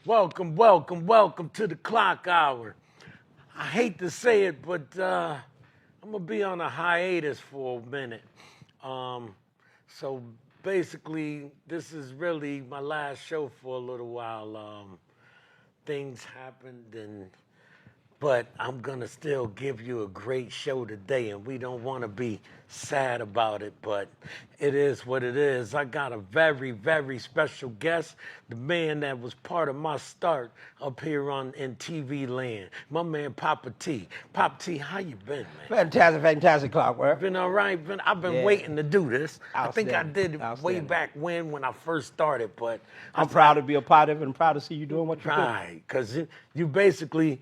Welcome, welcome, welcome to the Klock Hour. I hate to say it, but I'm gonna be on a hiatus for a minute. So basically, this is really my last show for a little while. Things happened, but I'm gonna still give you a great show today, and we don't want to be sad about it, but it is what it is. I got a very, very special guest, the man that was part of my start up here in TV land, my man Poppa T. Poppa T, how you been, man? Fantastic clockwork. Been all right. I've been waiting to do this. I think I did it way back when I first started, but I'm proud to be a part of it and proud to see you doing what you're doing. Right, because you basically.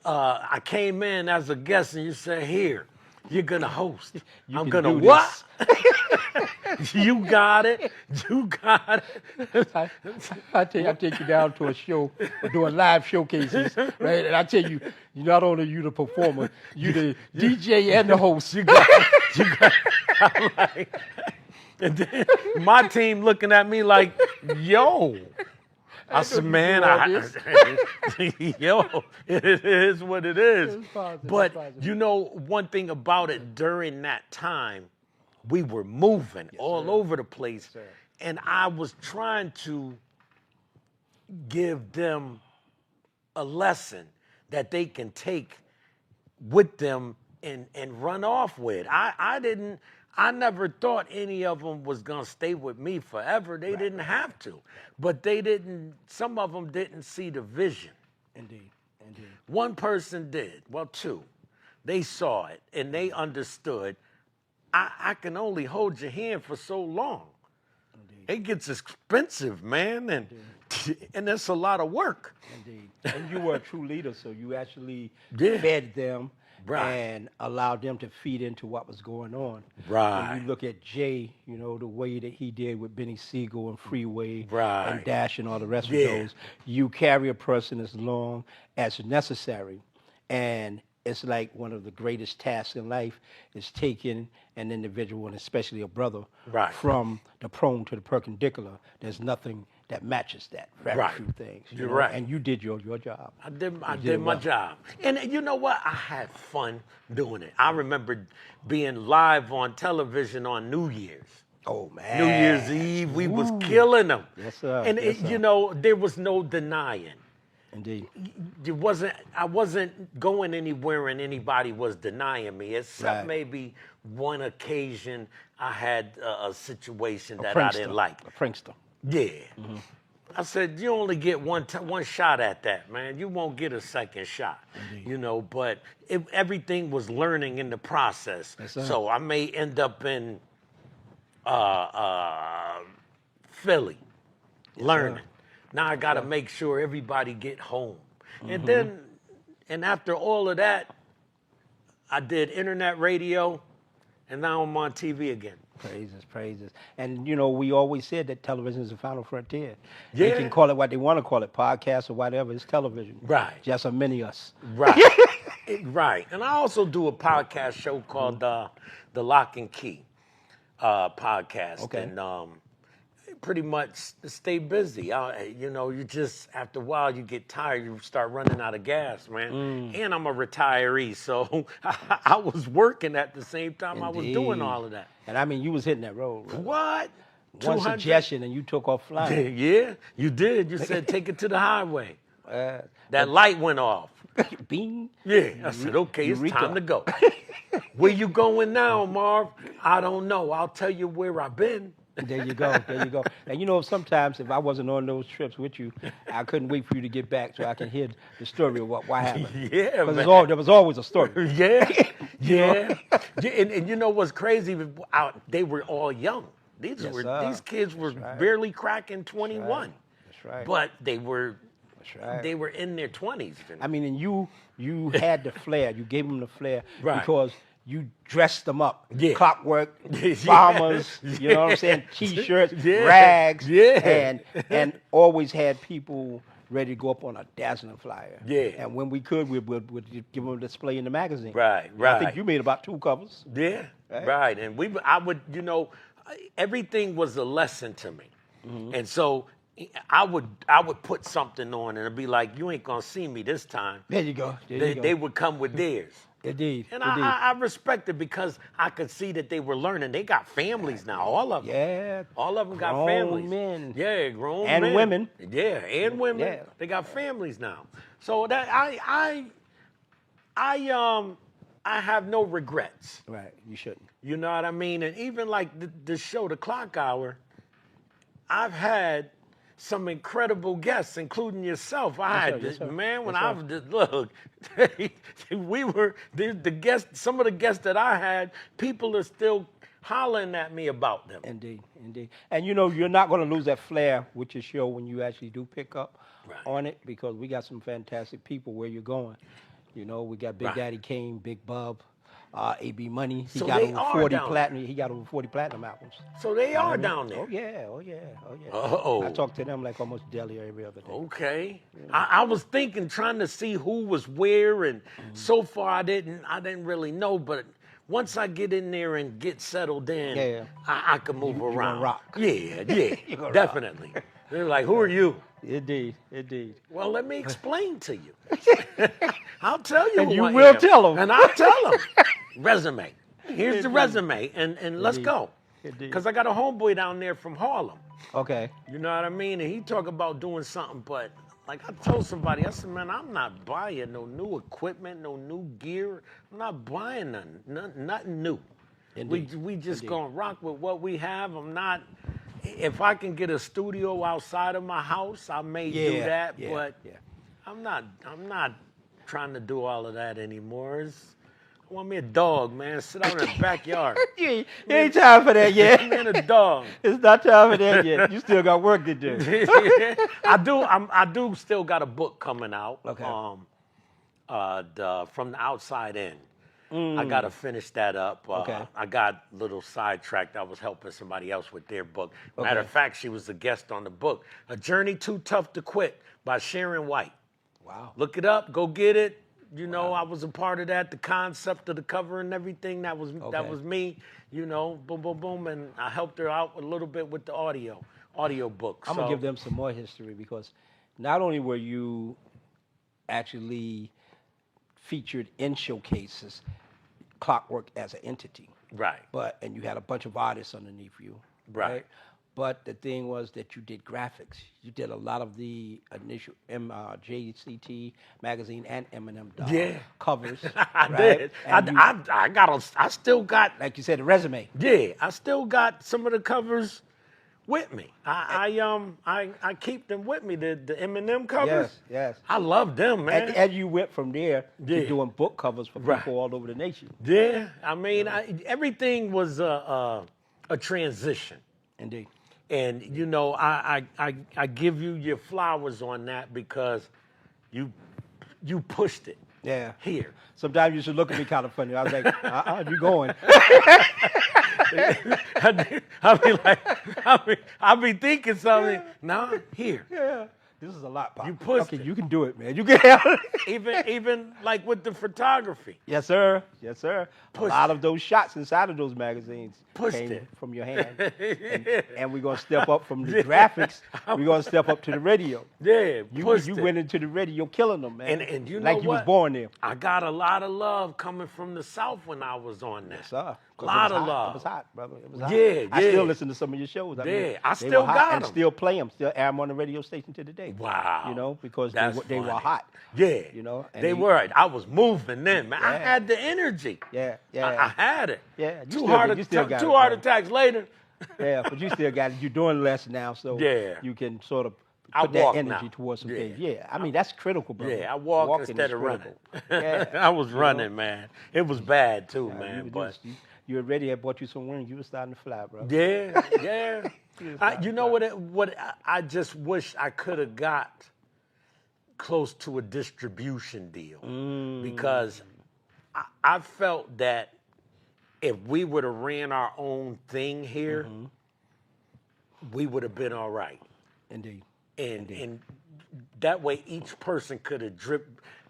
I came in as a guest and you said, here, you're going to host. I'm going to what? You got it. You got it. I take you down to a show, doing live showcases, right? And I tell you, not only you the performer, you the DJ and the host. You got I'm like, and then my team looking at me like, yo. I said, man, yo, it is what it is. But you know, one thing about it, during that time, we were moving all over the place. And I was trying to give them a lesson that they can take with them and run off with. I never thought any of them was going to stay with me forever. They didn't have to. But some of them didn't see the vision. Indeed. One person did. Well, two. They saw it and they understood. I can only hold your hand for so long. Indeed. It gets expensive, man, and it's a lot of work. Indeed. And you were a true leader, so you actually fed them. Right. And allowed them to feed into what was going on. Right. When you look at Jay, the way that he did with Benny Siegel and Freeway and Dash and all the rest of those, you carry a person as long as necessary. And it's like one of the greatest tasks in life is taking an individual, and especially a brother, from the prone to the perpendicular. There's nothing that matches that. Very few things. You're right. And you did your job. I did my job. And you know what? I had fun doing it. I remember being live on television on New Year's. Oh, man. New Year's Eve, we was killing them. Yes, sir. And there was no denying. Indeed. I wasn't going anywhere and anybody was denying me, except maybe one occasion I had a situation that I didn't like. A prankster. Yeah. Mm-hmm. I said, you only get one shot at that, man. You won't get a second shot. Indeed. But everything was learning in the process. So I may end up in Philly learning. Now I got to make sure everybody get home. Mm-hmm. And after all of that, I did internet radio, and now I'm on TV again. Praises. And, we always said that television is the final frontier. Yeah. They can call it what they want to call it, podcast or whatever. It's television. Right. Just a mini us. Right. Right. And I also do a podcast show called The Lock and Key podcast. Okay. And pretty much stay busy. You just, after a while, you get tired. You start running out of gas, man. And I'm a retiree, so I was working at the same time. Indeed. I was doing all of that. And I mean, you was hitting that road. Brother. What? One suggestion, and you took off flying. Yeah, you did. You said, take it to the highway. That light went off. Bing. Yeah, I said, okay, it's time to go. Where you going now, Marv? I don't know. I'll tell you where I've been. There you go. And sometimes if I wasn't on those trips with you, I couldn't wait for you to get back so I can hear the story of what happened. Yeah, man. Because there was always a story. Yeah. And you know what's crazy? They were all young. These kids were barely cracking 21. That's right. But they were in their 20s. I mean, and you had the flair. You gave them the flair because you dressed them up. Yeah. Clockwork, bombers, you know what I'm saying? T-shirts, rags, and always had people ready to go up on a dazzling flyer. Yeah. And when we could, we'd give them a display in the magazine. Right. I think you made about 2 covers. Yeah. Right. And I would, everything was a lesson to me. Mm-hmm. And so I would put something on and it'd be like, you ain't gonna see me this time. There you go. They would come with theirs. Indeed. And indeed. I respect it because I could see that they were learning. They got families now, all of them. Yeah. All of them got Grown families. men. Yeah, grown men. And women. Yeah, and women. Yeah. They got families now. So that I have no regrets. Right. You shouldn't. You know what I mean? And even like the show, The Klock Hour, I've had some incredible guests, including yourself. Man, when I was look, we were the guests. Some of the guests that I had, people are still hollering at me about them. Indeed, indeed. And you know, you're not going to lose that flair with your show when you actually do pick up on it, because we got some fantastic people where you're going. You know, we got Big Daddy Kane, Big Bub. AB Money, he got over 40 platinum. He got over 40 platinum albums. So they are down there. Oh yeah, oh yeah, oh yeah. Oh. I talk to them like almost daily every other day. Okay. Yeah. I was thinking, trying to see who was where, and so far I didn't really know. But once I get in there and get settled in, I can move around. You're gonna rock. Yeah, definitely. They're like, who are you? Indeed, indeed. Well, let me explain to you. I'll tell you. And who you I will am. tell them. And I'll tell them. Resume. Here's the resume, and let's go. Because I got a homeboy down there from Harlem. Okay. You know what I mean? And he talk about doing something, but like I told somebody, I said, man, I'm not buying no new equipment, no new gear. I'm not buying nothing new. We just gonna rock with what we have. I'm not. If I can get a studio outside of my house, I may do that. But I'm not trying to do all of that anymore. I want me a dog, man. Sit out in the backyard. You ain't time for that yet. Man, a dog. It's not time for that yet. You still got work to do. I do still got a book coming out. Okay. From the outside in. I got to finish that up. Okay. I got a little sidetracked. I was helping somebody else with their book. Matter of fact, she was a guest on the book. A Journey Too Tough to Quit by Sharon White. Wow. Look it up. Go get it. You know, I was a part of that. The concept of the cover and everything, that was me. You know, boom, boom, boom. And I helped her out a little bit with the audio book. I'm going to give them some more history, because not only were you actually featured in showcases, Clockwork as an entity. Right. And you had a bunch of artists underneath you. Right. But the thing was that you did graphics. You did a lot of the initial JCT magazine and Eminem covers. I did. I still got, like you said, a resume. Yeah, I still got some of the covers with me. I keep them with me. The Eminem covers. Yes. I love them, man. And you went from there to doing book covers for people all over the nation. Yeah, I mean, everything was a transition. Indeed. And you know, I give you your flowers on that, because you pushed it. Yeah. Here. Sometimes you should look at me kind of funny. I was like, you going? I'll be thinking something. Nah, here. Yeah. This is a lot, Pop. You pushed it. You can do it, man. You can handle it. Even like with the photography. Yes, sir. Yes, sir. A lot of those shots inside of those magazines came from your hand. And we're going to step up from the graphics. We're going to step up to the radio. Yeah, you went into the radio killing them, man. And you know like you was born there. I got a lot of love coming from the South when I was on that. Yes, sir. A lot of love. It was hot, brother. It was hot. Yeah. I still listen to some of your shows. I still got them. And still play them. Still air them on the radio station to the day. Wow. You know, because they were hot. Yeah. You know. And they were. I was moving then, man. I had the energy. Yeah. I had it. Yeah. Two heart attacks later. Yeah, but you still got it. You're doing less now, so you can sort of put that energy towards some things. Yeah, I mean, that's critical, bro. Yeah, I walk instead of running. Yeah. I was running, man. It was bad, too, man. You already had bought you some wings. You were starting to fly, bro. Yeah. You know what I just wish I could have got close to a distribution deal. Because I felt that if we would have ran our own thing here, we would have been all right. Indeed. And that way each person could have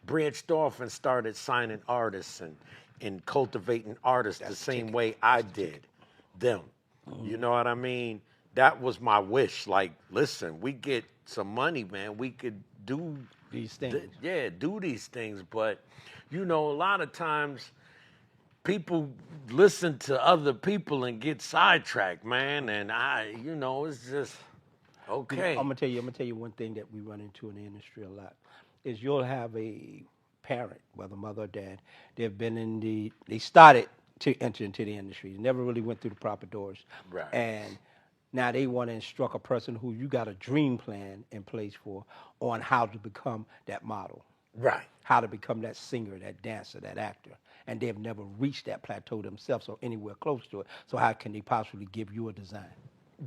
branched off and started signing artists and cultivating artists the same way I did them. You know what I mean? that was my wish. Like, listen, we get some money, man. We could do these things. Do these things. But, you know, a lot of times people listen to other people and get sidetracked, man. And you know, it's just okay. I'm gonna tell you one thing that we run into in the industry a lot is you'll have a parent, whether mother or dad, they started to enter into the industry. They never really went through the proper doors. Right. And now they want to instruct a person who you got a dream plan in place for on how to become that model. Right. How to become that singer, that dancer, that actor. And they've never reached that plateau themselves or anywhere close to it. So how can they possibly give you a design?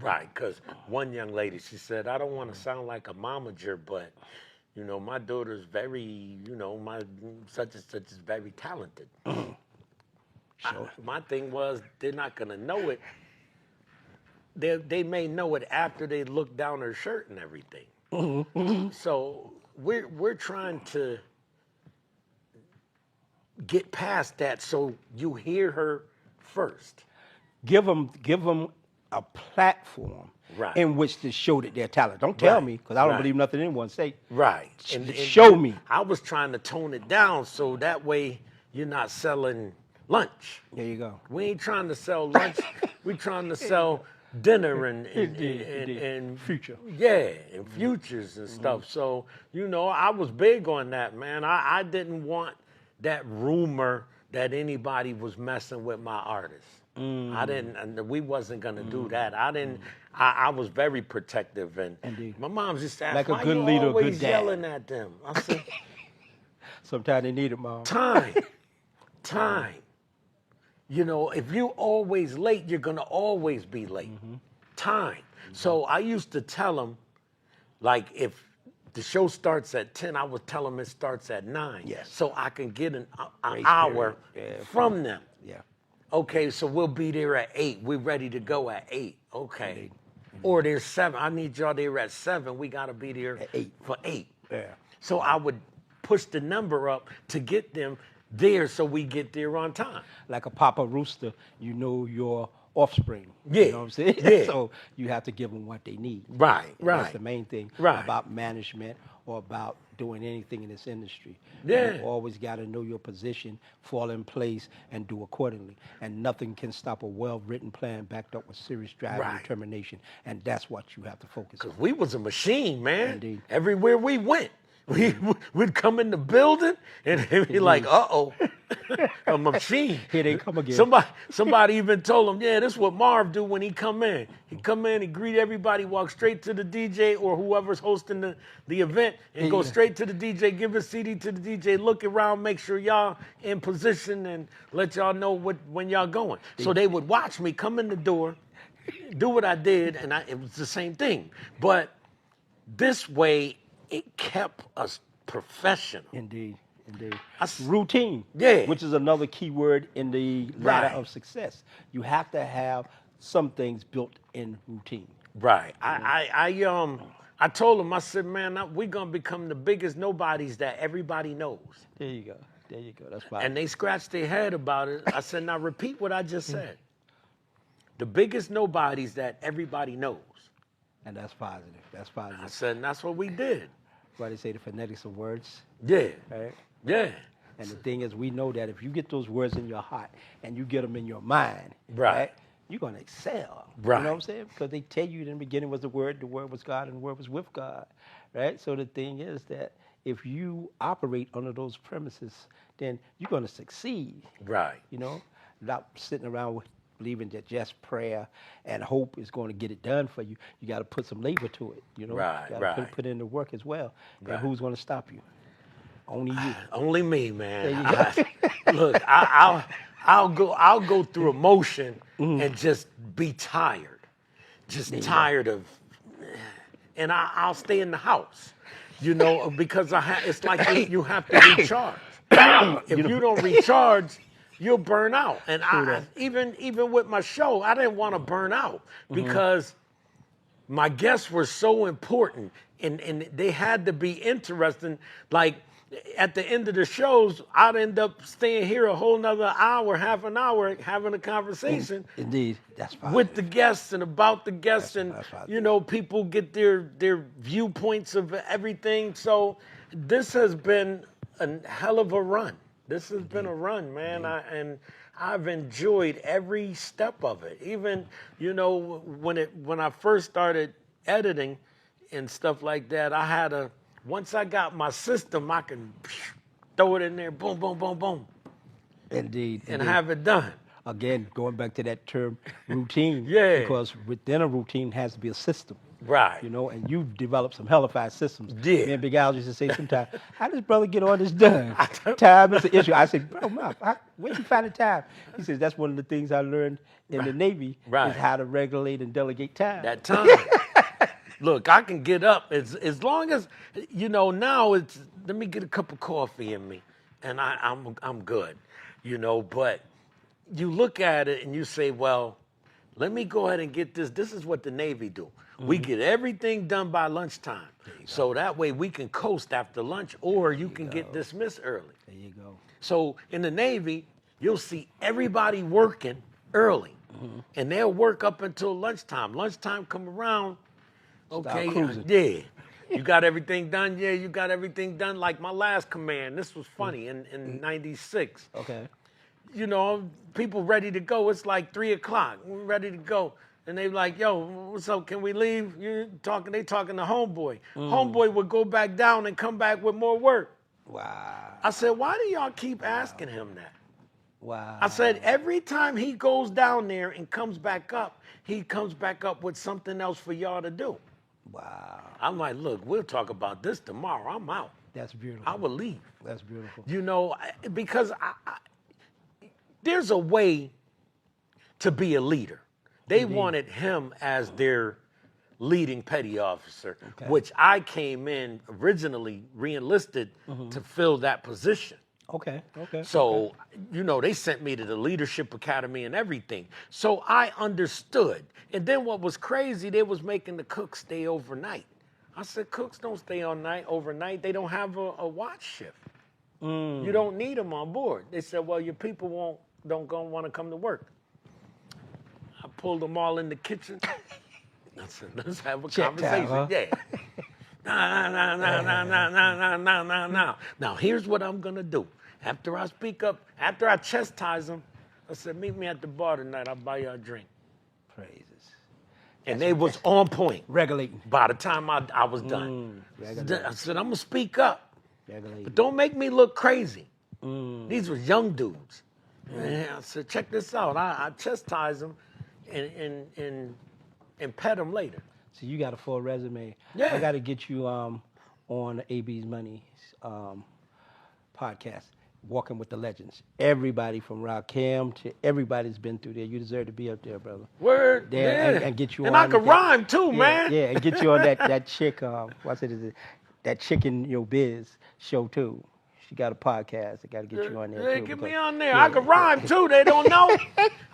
Right, because one young lady, she said, I don't want to sound like a momager, but, you know, my daughter's very, you know, my such and such is very talented. My thing was, they're not going to know it. They may know it after they look down her shirt and everything. So we're trying to get past that so you hear her first. Give them a platform in which to show that they're talented. Don't tell me, because I don't believe nothing anyone say. Right. And show me. I was trying to tone it down so that way you're not selling lunch. There you go. We ain't trying to sell lunch. We're trying to sell dinner and future. Yeah, and futures and stuff. So, you know, I was big on that, man. I didn't want that rumor that anybody was messing with my artists. I didn't, and we wasn't gonna do that. I was very protective, and my mom just asked, like why a good you leader, always good dad. yelling at them? I said, sometimes they need it, Mom. Time. You know, if you're always late, you're gonna always be late. Time. So I used to tell them, like, if the show starts at 10, I would tell them it starts at 9. Yes. So I can get an hour from them. Yeah. Okay, so we'll be there at 8. We're ready to go at 8. Okay. Or there's 7. I need y'all there at 7. We got to be there at 8. For 8. Yeah. So I would push the number up to get them there so we get there on time. Like a Poppa rooster, you know your offspring. Yeah. You know what I'm saying? Yeah. So you have to give them what they need. Right. That's the main thing about management or about doing anything in this industry. Yeah. You always got to know your position, fall in place, and do accordingly. And nothing can stop a well-written plan backed up with serious drive and determination. And that's what you have to focus on. Because we was a machine, man. Indeed. Everywhere we went. We'd come in the building and they'd be like, uh-oh, a machine. Here they come again. Somebody even told him, yeah, this is what Marv do when he come in. He come in, he greet everybody, walk straight to the DJ or whoever's hosting the event and go straight to the DJ, give a CD to the DJ, look around, make sure y'all in position and let y'all know when y'all going. So they would watch me come in the door, do what I did, and it was the same thing. But this way, it kept us professional. Indeed. Routine. Yeah. Which is another key word in the ladder of success. You have to have some things built in routine. Right. I told him, I said, man, we're gonna become the biggest nobodies that everybody knows. There you go. That's fine. And they scratched their head about it. I said, now repeat what I just said. The biggest nobodies that everybody knows. And that's positive. I said, and that's what we did. Why they say the phonetics of words. Yeah. Right? Yeah. And the thing is, we know that if you get those words in your heart and you get them in your mind, right? You're going to excel. Right. You know what I'm saying? Because they tell you in the beginning was the word was God, and the word was with God. Right? So the thing is that if you operate under those premises, then you're going to succeed. Right. You know, not sitting around believing that just prayer and hope is going to get it done for you. You got to put some labor to it. You know, you got to put in the work as well. And who's going to stop you? Only you. Only me, man. Look, I'll go through emotion and just be tired, tired of, and I'll stay in the house, you know, because it's like you have to recharge. If you don't recharge, you'll burn out. And even with my show, I didn't want to burn out because my guests were so important and they had to be interesting. Like at the end of the shows, I'd end up staying here a whole nother hour, half an hour, having a conversation. Indeed, that's positive. With the guests and about the guests, and people get their viewpoints of everything. So this has been a hell of a run. This has been a run, man. And I've enjoyed every step of it. Even when I first started editing and stuff like that, once I got my system, I can throw it in there, boom, boom, boom, boom. Indeed. And have it done. Again, going back to that term routine. Yeah. Because within a routine has to be a system. Right. And you've developed some hellified systems. Yeah. Me and Big Al used to say sometimes, how does brother get all this done? Time is an issue. I said, bro, where you find the time? He says, that's one of the things I learned in the Navy is how to regulate and delegate time. That time. Look, I can get up as long as, now it's, let me get a cup of coffee in me and I'm good, but you look at it and you say, well, let me go ahead and get this. This is what the Navy do. Mm-hmm. We get everything done by lunchtime. So that way we can coast after lunch or you can get dismissed early. There you go. So in the Navy, you'll see everybody working early and they'll work up until lunchtime. Lunchtime come around. Okay, yeah. You got everything done? Yeah, you got everything done. Like my last command, this was funny, in 96. Okay. People ready to go. It's like 3 o'clock. We're ready to go. And they like, yo, what's up? Can we leave? They talking to Homeboy. Homeboy would go back down and come back with more work. Wow. I said, why do y'all keep asking him that? Wow. I said, every time he goes down there and comes back up, he comes back up with something else for y'all to do. Wow. I'm like, look, we'll talk about this tomorrow. I'm out. That's beautiful. I will leave. That's beautiful. Because there's a way to be a leader. They wanted him as their leading petty officer, which I came in originally re-enlisted to fill that position. Okay. So, they sent me to the Leadership Academy and everything. So I understood. And then what was crazy, they was making the cooks stay overnight. I said, cooks don't stay overnight. They don't have a watch shift. You don't need them on board. They said, well, your people don't want to come to work. I pulled them all in the kitchen. I said, let's have a conversation. Time, huh? Yeah. No. Now, here's what I'm going to do. After I speak up, after I chastise them, I said, meet me at the bar tonight. I'll buy you a drink. Praises. And they was on point. Regulating. By the time I was done. I said, I'm going to speak up. Regulating. But don't make me look crazy. These were young dudes. And I said, check this out. I chastise them and pet them later. So you got a full resume. Yeah. I got to get you on AB's Money podcast, Walking with the Legends. Everybody from Rakim to everybody's been through there. You deserve to be up there, brother. Word, there, yeah. And get you and on. And I can rhyme too, man. Yeah, and get you on that chick, that Chicken Biz show too. She got a podcast. I got to get you on there, too. Get me on there. I can rhyme, too. They don't know.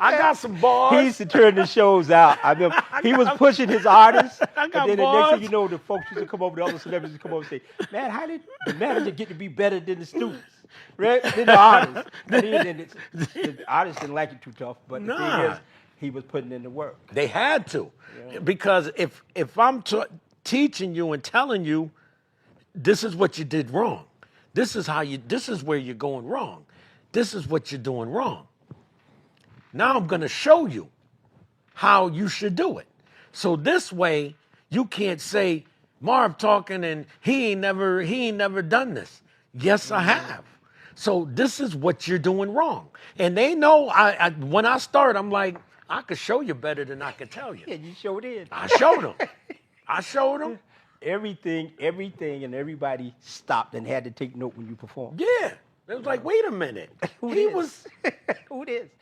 I got some bars. He used to turn the shows out. I mean, he was pushing his artists. And then the next thing you know, the folks used to come over, the other celebrities would come over and say, man, how did the manager get to be better than the students? Right? Than the artists. The artists didn't like it too tough, but the thing is, he was putting in the work. They had to. Yeah. Because if I'm teaching you and telling you, this is what you did wrong. This is where you're going wrong. This is what you're doing wrong. Now I'm going to show you how you should do it. So this way you can't say, Marv talking and he ain't never done this. Yes, I have. So this is what you're doing wrong. And they know when I start, I'm like, I could show you better than I could tell you. Yeah, you showed it. I showed them. Everything, and everybody stopped and had to take note when you performed. Yeah. It was like, wait a minute. Who this?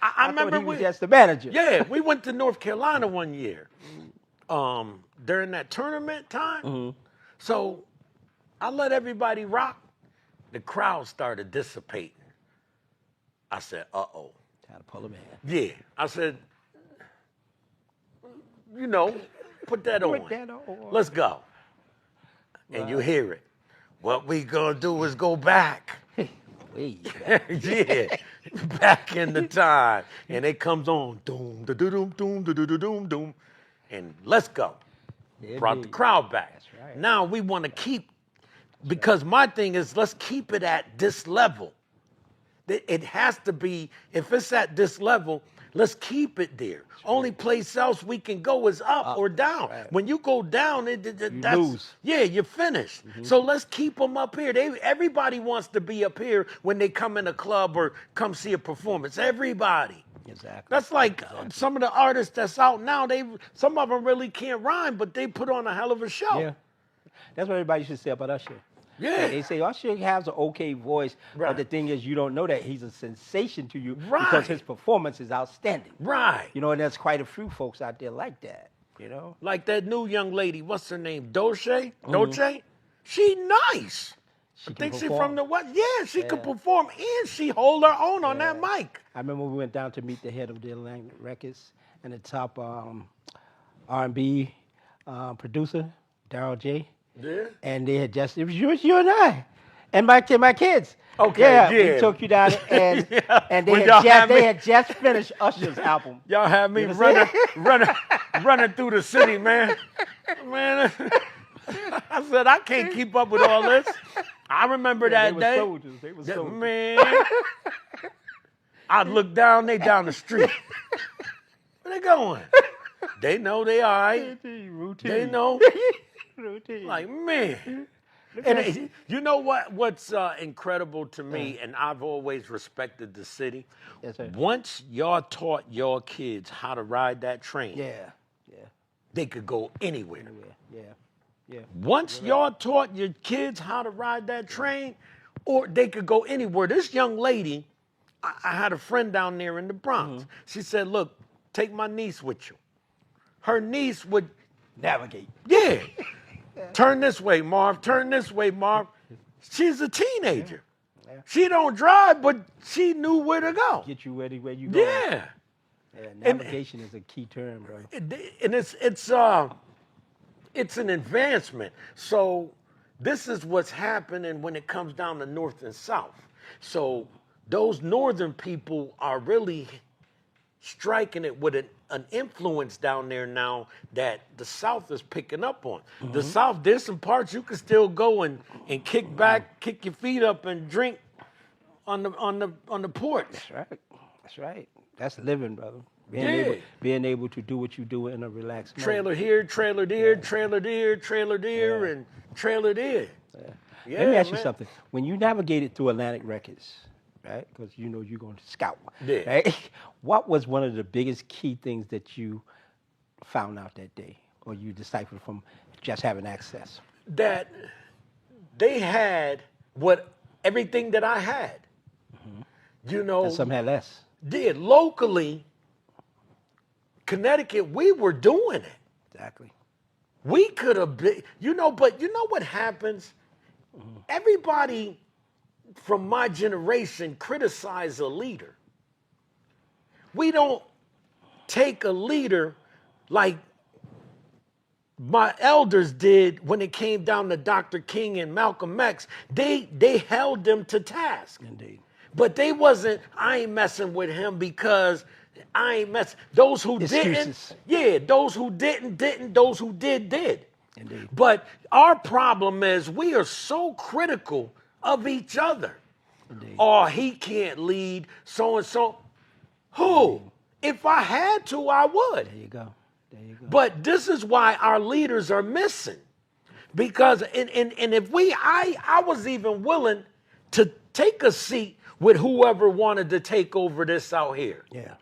I remember he was just the manager. Yeah, we went to North Carolina one year during that tournament time. Mm-hmm. So I let everybody rock. The crowd started dissipating. I said, uh-oh. Time to pull him in. Yeah. I said, put that on. Put that on. Let's go. And you hear it. what we gonna do is go back. Way back. Yeah, back in the time. And it comes on, doom, da doom, doom, da doom, doom, and let's go. Brought the crowd back. That's right. Now we want to keep, because my thing is, let's keep it at this level. It has to be, if it's at this level, let's keep it there. Only place else we can go is up or down. Right. When you go down, you that's, lose. Yeah, you're finished. So let's keep them up here. Everybody wants to be up here when they come in a club or come see a performance. Everybody. Exactly. That's like some of the artists that's out now. Some of them really can't rhyme, but they put on a hell of a show. Yeah. That's what everybody should say about Usher. Yeah. They say Usher has an okay voice, but the thing is, you don't know that he's a sensation to you because his performance is outstanding. Right. You know, and there's quite a few folks out there like that, you know? Like that new young lady, what's her name? Dolce? She nice. I think she from the West. Yeah, she can perform and she hold her own on that mic. I remember we went down to meet the head of the Atlantic Records and the top R&B producer, Daryl J. Yeah. And they had just, it was you and I. And my kids. Okay, yeah. yeah. We took you down and and they had just finished Usher's album. Y'all had me running through the city, man. Man, I said, I can't keep up with all this. I remember that day. Soldiers. They were soldiers. Man, I look down, they down the street. Where they going? They know they all right. Routine. They know. Routine. Like, man. And you know what's incredible to me, and I've always respected the city. Yes, sir. Once y'all taught your kids how to ride that train, they could go anywhere. Yeah. Once y'all taught your kids how to ride that train, or they could go anywhere. This young lady, I had a friend down there in the Bronx. She said, look, take my niece with you. Her niece would navigate. Yeah. Turn this way, Marv. Turn this way, Marv. She's a teenager. Yeah. She don't drive, but she knew where to go. Get you where you go. Yeah. Navigation is a key term, bro. And it's an advancement. So this is what's happening when it comes down to North and South. So those Northern people are really striking it with an influence down there now that the South is picking up on. The South, there's some parts you can still go and kick back, kick your feet up and drink on the porch. That's right. That's living, brother. Being able to do what you do in a relaxed mode. Trailer here, trailer there, trailer there, trailer there, and trailer there. Let me ask you something. When you navigated through Atlantic Records, right? Because you know you're going to scout. Yeah. Right? What was one of the biggest key things that you found out that day, or you deciphered from just having access? That they had everything that I had. You know. And some had less. Did locally, Connecticut, we were doing it. Exactly. We could have been, but you know what happens? Everybody from my generation criticize a leader. We don't take a leader like my elders did when it came down to Dr. King and Malcolm X. They held them to task. Indeed. But I ain't messing with him because I ain't messing. Those who didn't, those who didn't, those who did. Indeed. But our problem is we are so critical of each other. Indeed. Oh, he can't lead, so-and-so. Who? Indeed. If I had to, I would. There you go. But this is why our leaders are missing. Because, and if I was even willing to take a seat with whoever wanted to take over this out here. Yeah.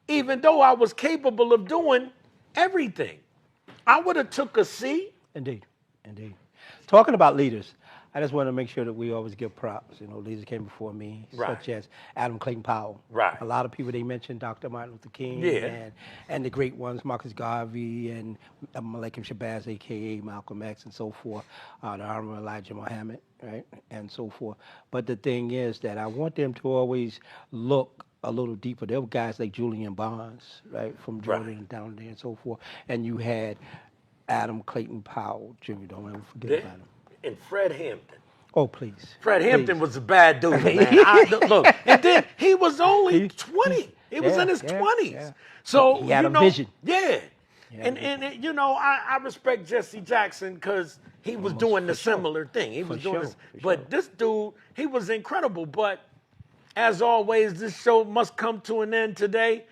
Even though I was capable of doing everything. I would have took a seat. Indeed. Talking about leaders, I just want to make sure that we always give props. Leaders came before me, such as Adam Clayton Powell. Right. A lot of people, they mentioned Dr. Martin Luther King and the great ones, Marcus Garvey and Malcolm Shabazz, a.k.a. Malcolm X, and so forth, the Honorable Elijah Muhammad, right, and so forth. But the thing is that I want them to always look a little deeper. There were guys like Julian Barnes, right, from Jordan and down there and so forth. And you had Adam Clayton Powell Jr. Don't ever forget about him. and Fred Hampton. Oh, please. Fred Hampton was a bad dude, man. Look, and then he was only 20. He was in his 20s. Yeah. So, he had a vision. Yeah. And you know, I respect Jesse Jackson because he was doing the similar thing. He was doing this. But this dude, he was incredible. But as always, this show must come to an end today.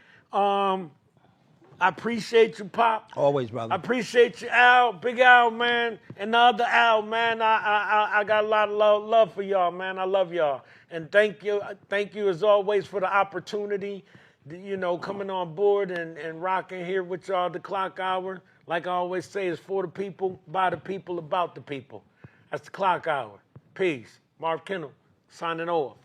I appreciate you, Pop. Always, brother. I appreciate you, Al, Big Al, man, and the other Al, man. I got a lot of love for y'all, man. I love y'all. And thank you as always for the opportunity, you know, coming on board and rocking here with y'all the Klock Hour. Like I always say, it's for the people, by the people, about the people. That's the Klock Hour. Peace. Marv Kennel, signing off.